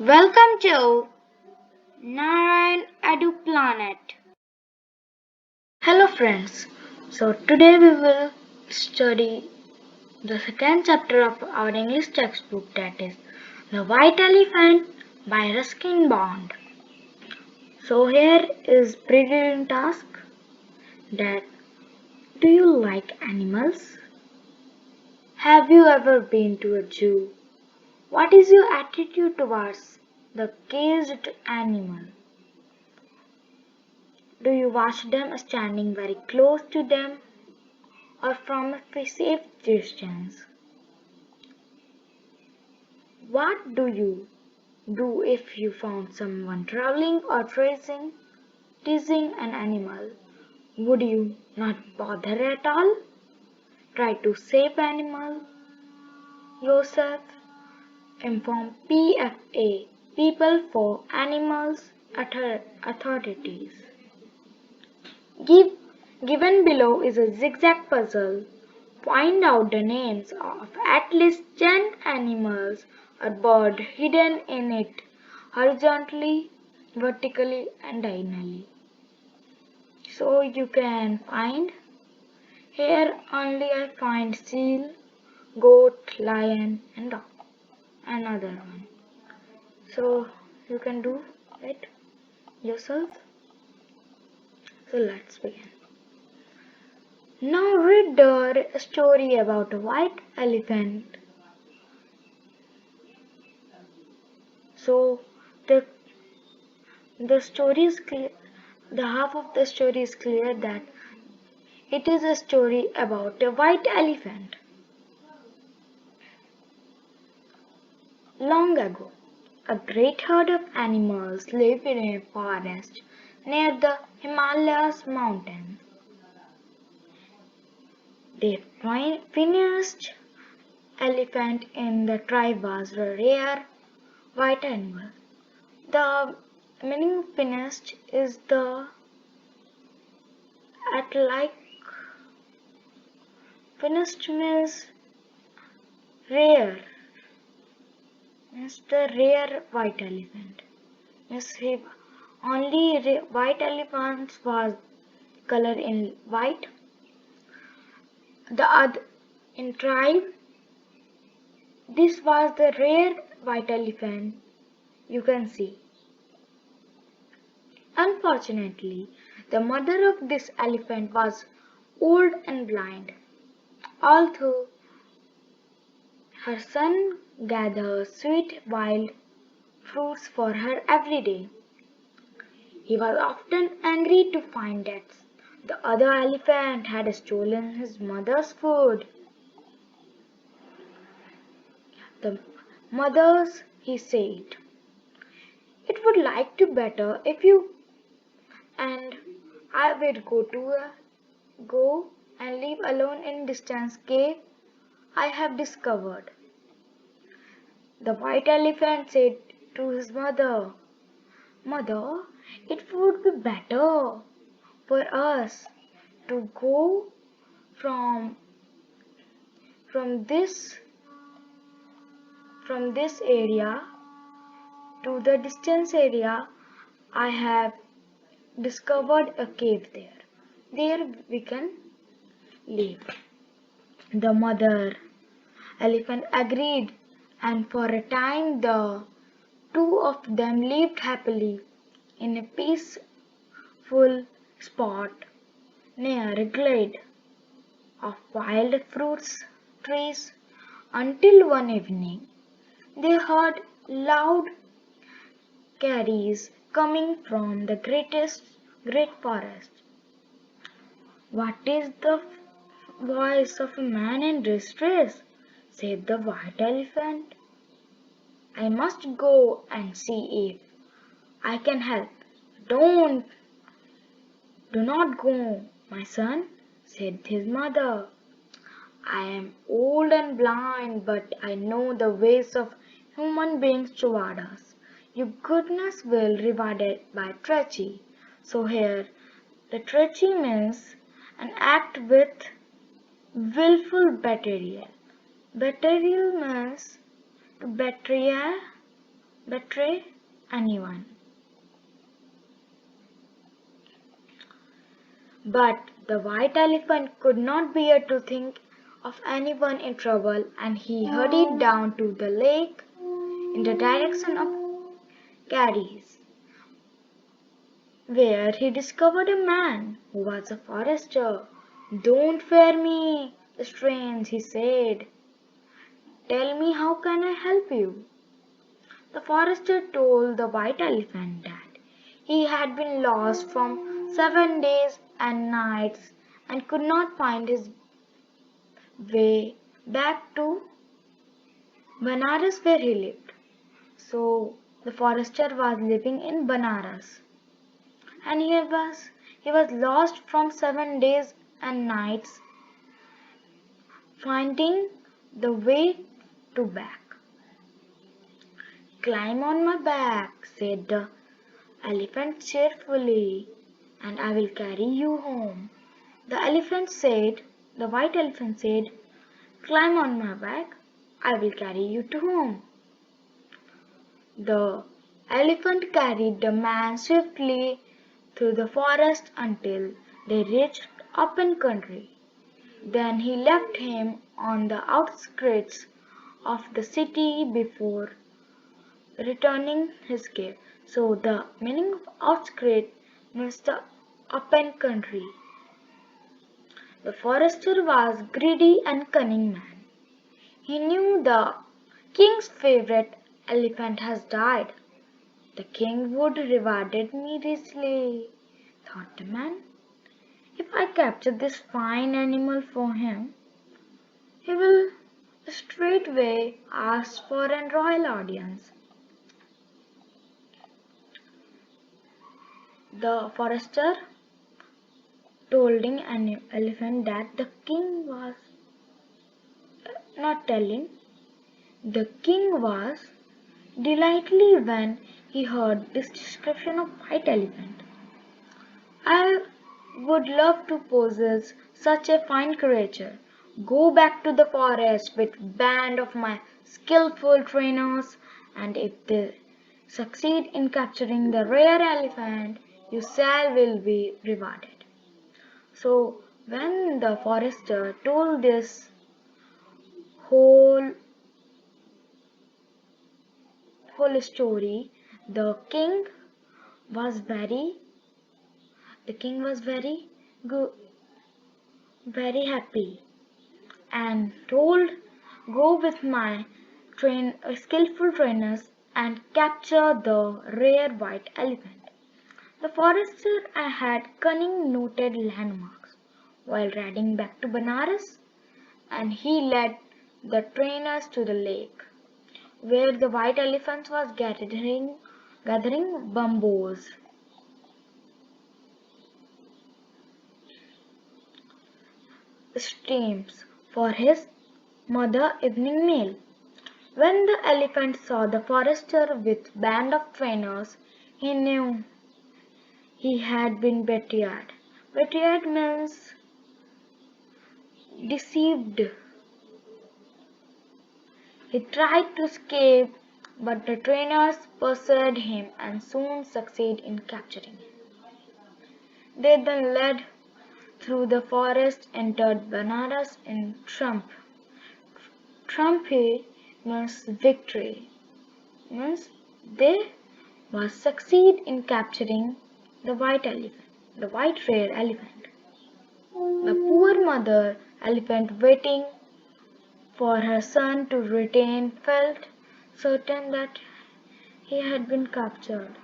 Welcome to Narayan Edu Planet. Hello friends. So today we will study the second chapter of our English textbook, that is The White Elephant by Ruskin Bond. So here is pre-reading task, that do you like animals? Have you ever been to a zoo? What is your attitude towards the caged animal? Do you watch them standing very close to them or from a safe distance? What do you do if you found someone troubling or teasing an animal? Would you not bother at all? Try to save animal yourself. Inform PFA, People for Animals Authorities. Given below is a zigzag puzzle. Find out the names of at least 10 animals or birds hidden in it horizontally, vertically, and diagonally. So you can find here only I find seal, goat, lion, and dog. Another one. So you can do it yourself. So let's begin. Now read the story about a white elephant. So the story is clear. The half of the story is clear that it is a story about a white elephant. Long ago, a great herd of animals lived in a forest near the Himalayas mountains. The finest elephant in the tribe was a rare white animal. The meaning of finest is the at like finest means rare. Means the rare white elephant. Means only white elephants was color in white. The other in tribe, this was the rare white elephant you can see. Unfortunately, the mother of this elephant was old and blind. Although her son gathered sweet wild fruits for her every day, he was often angry to find that the other elephant had stolen his mother's food. The mothers, he said, it would like to better if you and I would go and live alone in distant cave I have discovered. The white elephant said to his mother, Mother, it would be better for us to go from this area to the distance area. I have discovered a cave there. There we can live. The mother elephant agreed, and for a time the two of them lived happily in a peaceful spot near a glade of wild fruits trees until one evening they heard loud carries coming from the great forest. What is the voice of a man in distress? Said the white elephant. I must go and see if I can help. Do not go, my son, said his mother. I am old and blind, but I know the ways of human beings toward us. Your goodness will reward it by treachery. So here, the treachery means an act with willful betrayal. Betrayal means to betray betray anyone. But the white elephant could not bear to think of anyone in trouble, and he hurried down to the lake in the direction of Cadiz, where he discovered a man who was a forester. "Don't fear me, strange," he said. "Tell me, how can I help you?" The forester told the white elephant that he had been lost for 7 days and nights and could not find his way back to Banaras where he lived. So the forester was living in Banaras, and he was lost from 7 days and nights finding the way to back. "Climb on my back," said the elephant cheerfully, "and I will carry you home." The white elephant said, "Climb on my back, I will carry you to home." The elephant carried the man swiftly through the forest until they reached open country. Then he left him on the outskirts of the city before returning his gift. So the meaning of outskirts means the open country. The forester was greedy and cunning man. He knew the king's favorite elephant has died. "The king would rewarded me richly," thought the man. "If I capture this fine animal for him, he will straightway ask for a royal audience." The forester told an elephant that the king was not telling. The king was delighted when he heard this description of white elephant. "I would love to possess such a fine creature. Go back to the forest with band of my skillful trainers, and if they succeed in capturing the rare elephant, you shall will be rewarded." So when the forester told this whole whole story, the king was very good, very happy, and told, "Go with my skillful trainers and capture the rare white elephant." The forester had cunning noted landmarks while riding back to Banaras, and he led the trainers to the lake, where the white elephant was gathering bamboos. Streams for his mother evening meal. When the elephant saw the forester with band of trainers, he knew he had been betrayed. Betrayed means deceived. He tried to escape, but the trainers pursued him and soon succeeded in capturing him. They then led through the forest, entered Banaras in triumph. Triumph means victory, means they must succeed in capturing the white rare elephant. The poor mother elephant, waiting for her son to return, felt certain that he had been captured.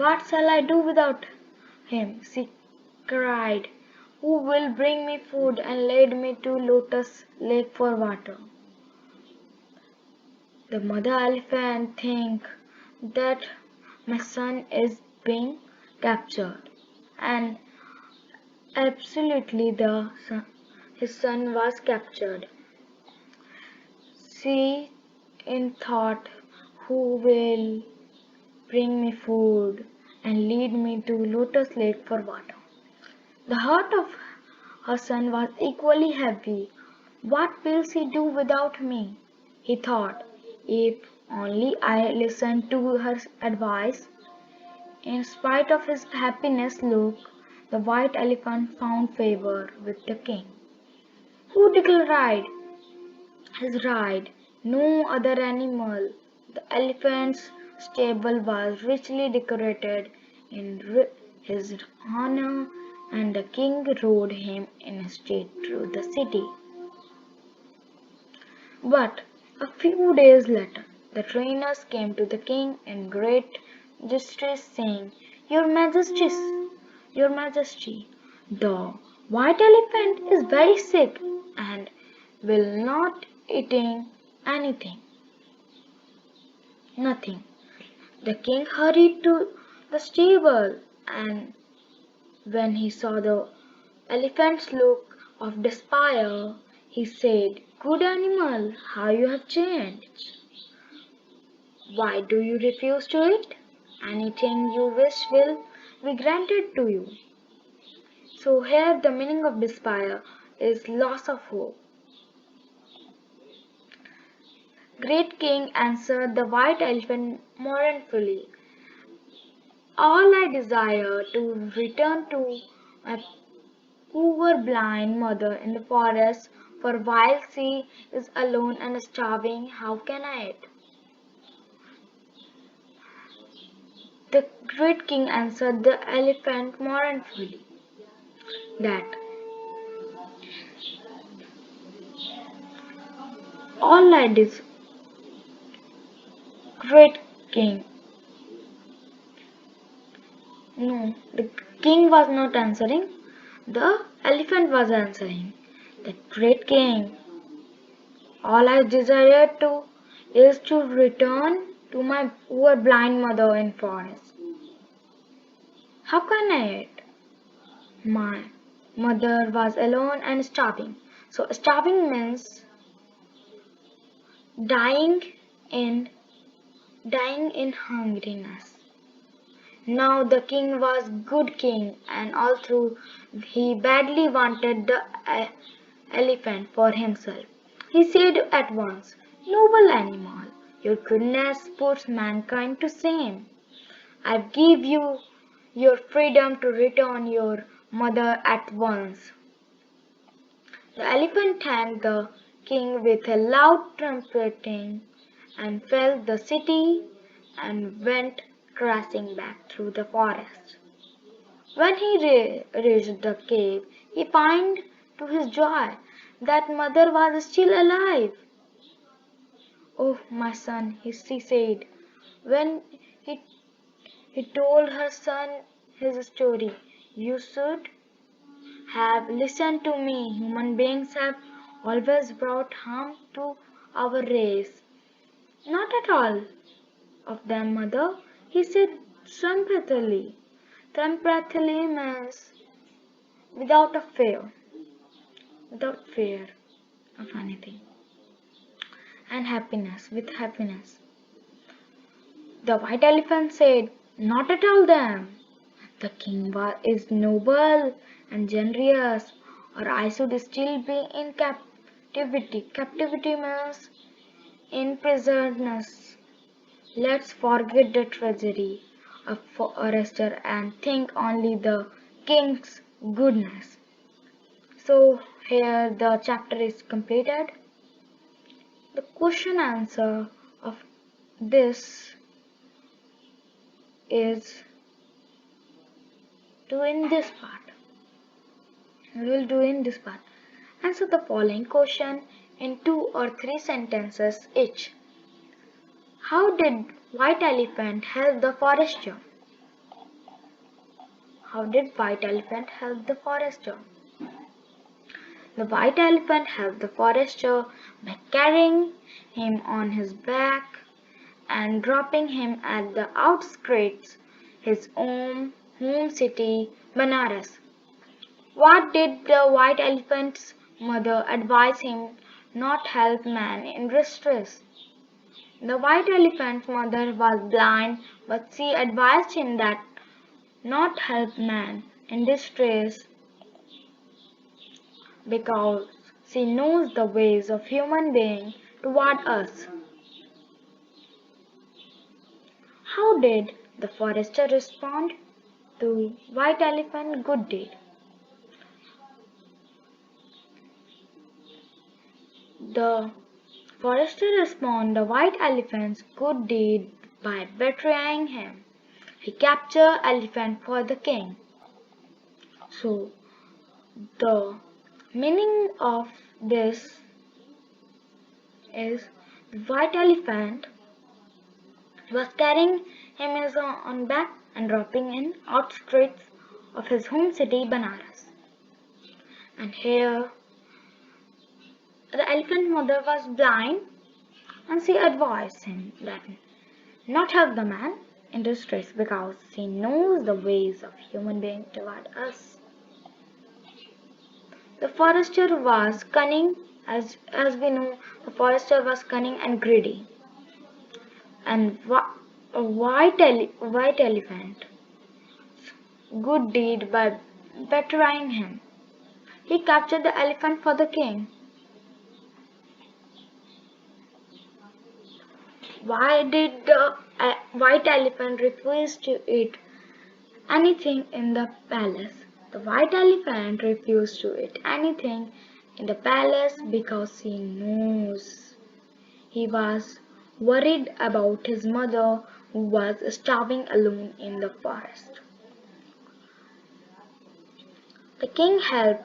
"What shall I do without him?" she cried. "Who will bring me food and lead me to Lotus Lake for water?" The mother elephant think that my son is being captured, and absolutely his son was captured. She in thought, "Who will bring me food and lead me to Lotus Lake for water?" The heart of her son was equally heavy. "What will she do without me?" he thought. "If Only I listened to her advice. In spite of his happiness look, the white elephant found favor with the king, who declared his right. No other animal. The elephant's stable was richly decorated in his honor, and the king rode him in a state through the city. But a few days later, the trainers came to the king in great distress, saying, Your Majesty, the white elephant is very sick and will not eating anything, nothing. The king hurried to the stable, and when he saw the elephant's look of despair, he said, Good animal, how you have changed. Why do you refuse to eat? Anything you wish will be granted to you. So here the meaning of despair is loss of hope. Great king answered the white elephant mournfully, All I desire to return to my poor blind mother in the forest, for while she is alone and starving, how can I eat? The great king answered the elephant mournfully that all I desire, great king. No, the king was not answering. The elephant was answering. The great king, all I desire to is to return to my poor blind mother in forest. How can I eat? My mother was alone and starving. So starving means dying in dying in hungriness. Now the king was good king, and although he badly wanted the elephant for himself, he said at once, Noble animal, your goodness puts mankind to shame. I give you your freedom to return your mother at once. The elephant thanked the king with a loud trumpeting and filled the city and went crashing back through the forest. When he reached the cave, he found to his joy that mother was still alive. Oh, my son, she said, when he, he told her son his story. You should have listened to me. Human beings have always brought harm to our race. Not at all of them, mother, he said sympathetically. Sympathetically means without a fear, without fear of anything. And happiness, with happiness. The white elephant said, Not at all them. The king is noble and generous, or I should still be in captivity. Captivity means imprisonedness. Let's forget the treasury of forester and think only the king's goodness. So here the chapter is completed. The question answer of this is do in this part. We will do in this part. Answer the following question in 2 or 3 sentences each. How did white elephant help the forester? How did white elephant help the forester? The white elephant helped the forester by carrying him on his back and dropping him at the outskirts his own home city, Banaras. What did the white elephant's mother advise him not help man in distress? The white elephant's mother was blind, but she advised him that not help man in distress because she knows the ways of human being toward us. How did the forester respond to White Elephant good deed? The forester responded the White Elephant's good deed by betraying him. He captured elephant for the king. So the meaning of this is the White Elephant was carrying him on back and dropping in outskirts of his home city Banaras. And here the elephant mother was blind, and she advised him that not help the man in distress because she knows the ways of human beings toward us. The forester was cunning, as we know, the forester was cunning and greedy. And a white elephant, good deed by betraying him. He captured the elephant for the king. Why did the white elephant refuse to eat anything in the palace? The white elephant refused to eat anything in the palace because he knows he was worried about his mother who was starving alone in the forest. The king helped.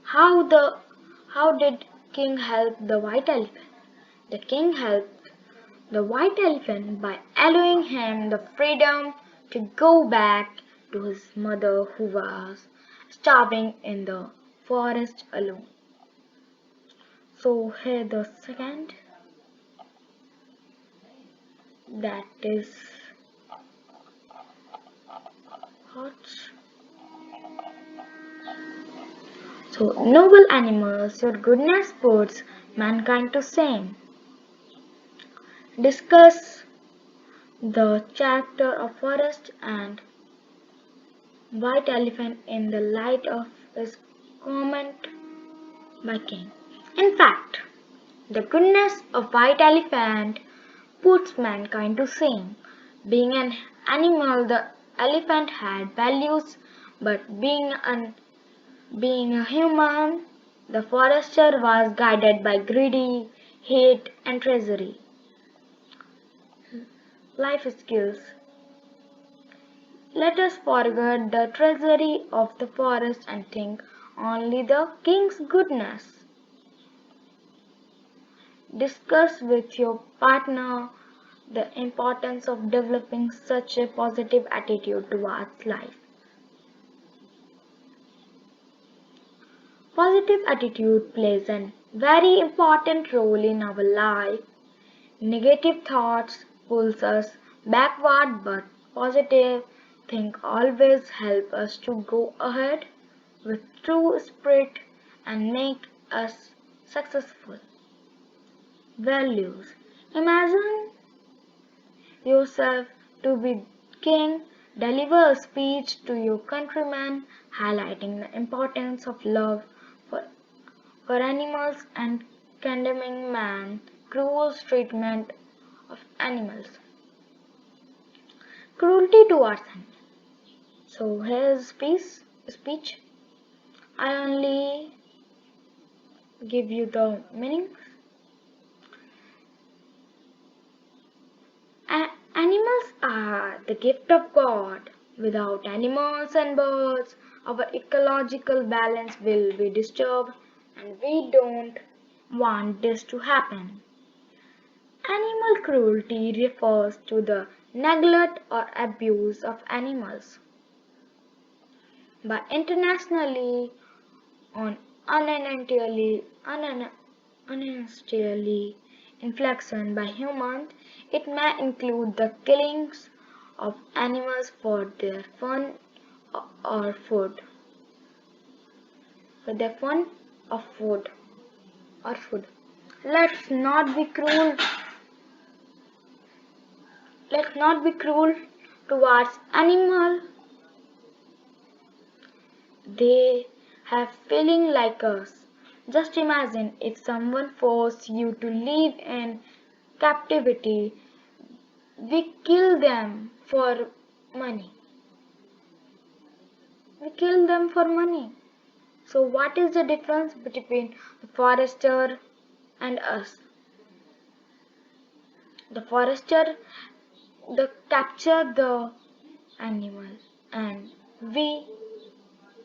How did king help the white elephant? The king helped the white elephant by allowing him the freedom to go back to his mother who was starving in the forest alone. So here the second, that is hot. So noble animals, your goodness puts mankind to shame. Discuss the chapter of forest and white elephant in the light of his comment by king. In fact, the goodness of white elephant puts mankind to shame. Being an animal, the elephant had values, but being a human, the forester was guided by greedy, hate, and treachery. Life skills. Let us forget the treachery of the forest and think only the king's goodness. Discuss with your partner the importance of developing such a positive attitude towards life. Positive attitude plays a very important role in our life. Negative thoughts pulls us backward, but positive think always help us to go ahead with true spirit and make us successful. Values. Imagine yourself to be king, deliver a speech to your countrymen highlighting the importance of love for animals and condemning man's cruel treatment of animals. Cruelty towards animals. So here's speech. I only give you the meanings. Animals are the gift of God. Without animals and birds, our ecological balance will be disturbed, and we don't want this to happen. Animal cruelty refers to the neglect or abuse of animals by internationally on unintentionally infliction by humans. It may include the killings of animals for their fun or food. For their fun or food. Let's not be cruel. Let's not be cruel towards animals. They have feeling like us. Just imagine if someone forced you to live in captivity We kill them for money. We kill them for money. So what is the difference between the forester and us? The forester capture the animal and we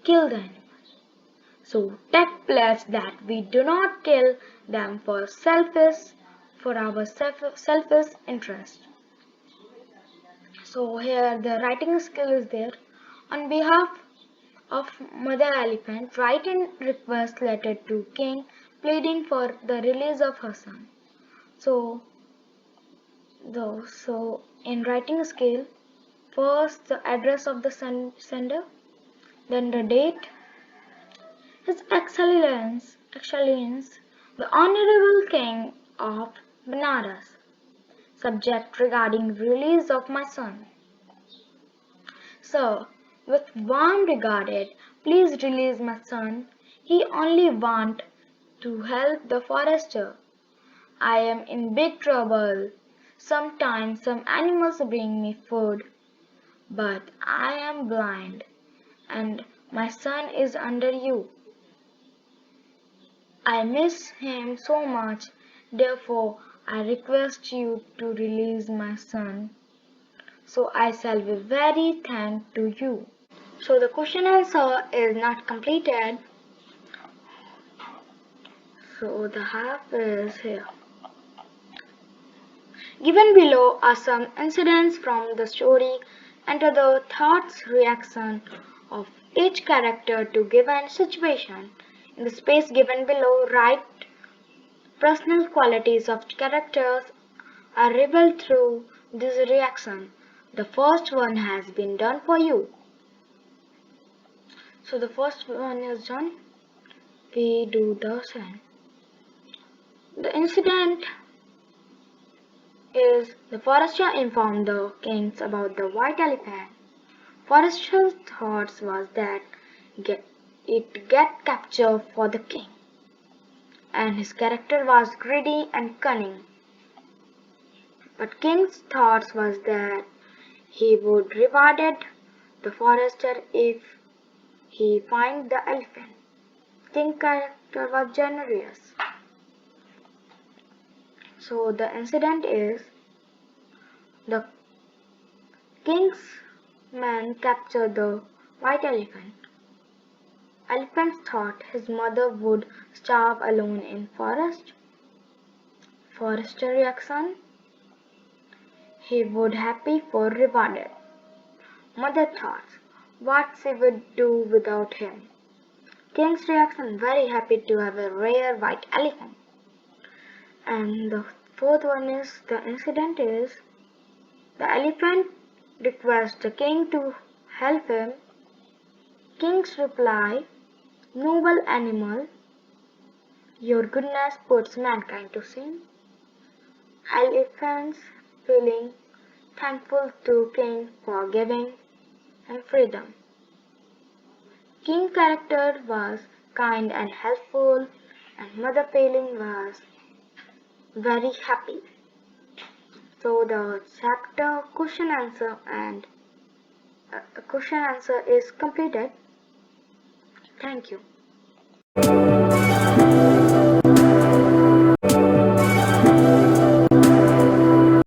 kill the animal. So take pledge that we do not kill them for our selfish interest. So here the writing skill is there. On behalf of Mother Elephant, write a request letter to King pleading for the release of her son. So in writing skill, first the address of the sender, then the date, His Excellence, the Honorable King of Benares, subject regarding release of my son. Sir, with warm regarded, please release my son. He only want to help the forester. I am in big trouble. Sometimes some animals bring me food, but I am blind, and my son is under you. I miss him so much, therefore I request you to release my son. So I shall be very thankful to you. So the question answer is not completed. So the half is here. Given below are some incidents from the story. Enter the thoughts reaction of each character to given situation. In the space given below, write personal qualities of characters are revealed through this reaction. The first one has been done for you. So the first one is done. We do the same. The incident is the forester informed the kings about the white elephant. Forester's thoughts was that it get captured for the king, and his character was greedy and cunning. But king's thoughts was that he would rewarded the forester if he find the elephant. King's character was generous. So the incident is the king's man captured the white elephant. Elephant thought his mother would starve alone in forest. Forester reaction, he would happy for rewarded. Mother thoughts what she would do without him. King's reaction, very happy to have a rare white elephant. And the fourth one is the incident is the elephant requests the king to help him. King's reply, noble animal, your goodness puts mankind to shame. Elephants feeling thankful to king for giving him freedom. King character was kind and helpful, and mother feeling was very happy. So the chapter question answer is completed. Thank you.